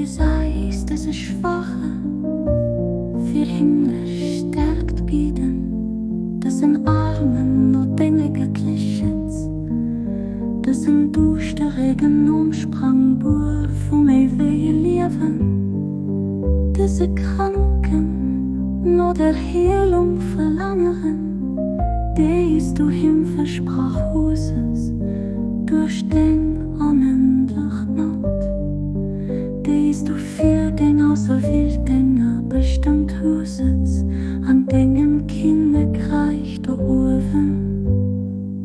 gesagt, dass ich schwache, für Himmlisch stärkt bieten, dass in Armen nur Dinge göttlich schätzt, dass in duster Regen umsprang Bur vom ewigen Leben, diese Kranken nur der Heilung verlangern, die du ihm versprach Hoses durch den unendlich Nacht, die du für den Auserwählten bestimmt Hoses an Dingen Kinderreich der Urven.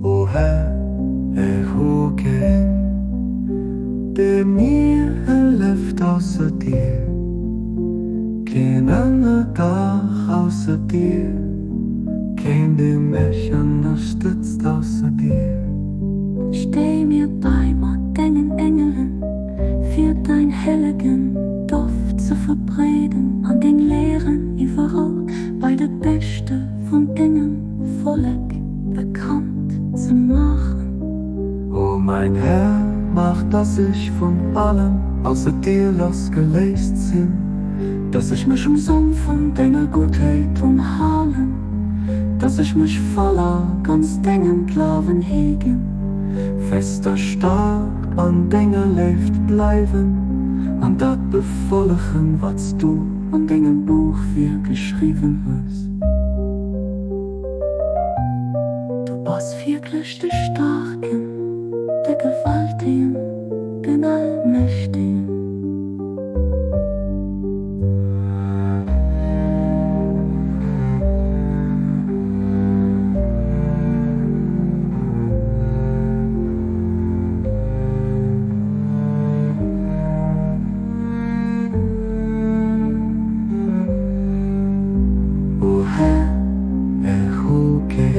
O Herr, erhoge, der mir erlebt außer dir, kein anderer Dach außer dir, kein der mich unterstützt außer dir. Steh mir bei mit deinen Engeln, für dein heiligen Duft zu verbreiten, an den Lehren überall, bei der Beste von Dingen völlig bekannt zu machen. O mein Herr, mach, dass ich von allem außer dir losgelöst bin, dass ich mich umsonst von deiner Gutheit umhalten, dass ich mich voller ganz Dingen Glauben hegen, fester stark an Dinge lebt bleiben, an dat befolgen, was du an Dingen Buch wir geschrieben hast. Du bist wirklich der Starken, der Gewaltigen, den Allmächtigen. O Herr, erhoge,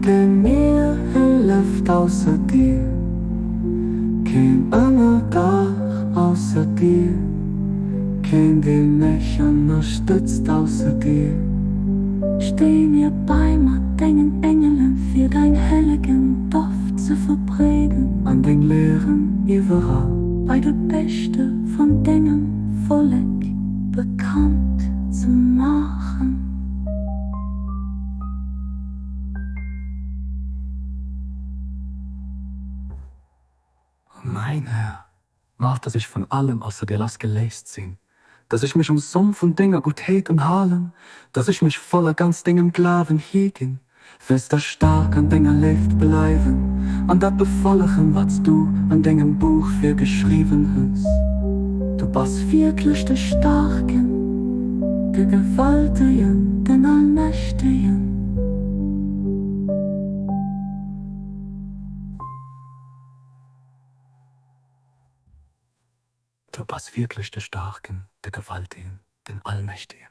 denn mir erlebt außer dir, kein anderer Dach außer dir, kein den mich unterstützt außer dir. Steh mir bei mit deinen Engeln, für dein heiligen Duft zu verbreiten, An den Lehren überall, bei der Beste von Dingen völlig bekannt zu machen. mein Herr, mach, dass ich von allem außer dir losgelöst sind, dass ich mich umsonst von Dingen Gutheit und Hallen, dass ich mich voller ganz Dingen Glauben hegen, fester stark an Dingen lebt bleiben, an dat befolgen, was du an Dingen Buch für geschrieben hast. Du bist wirklich der Starken, der Gewaltigen, den Allmächtigen. Du bist wirklich der Starken, der Gewaltigen, den Allmächtigen.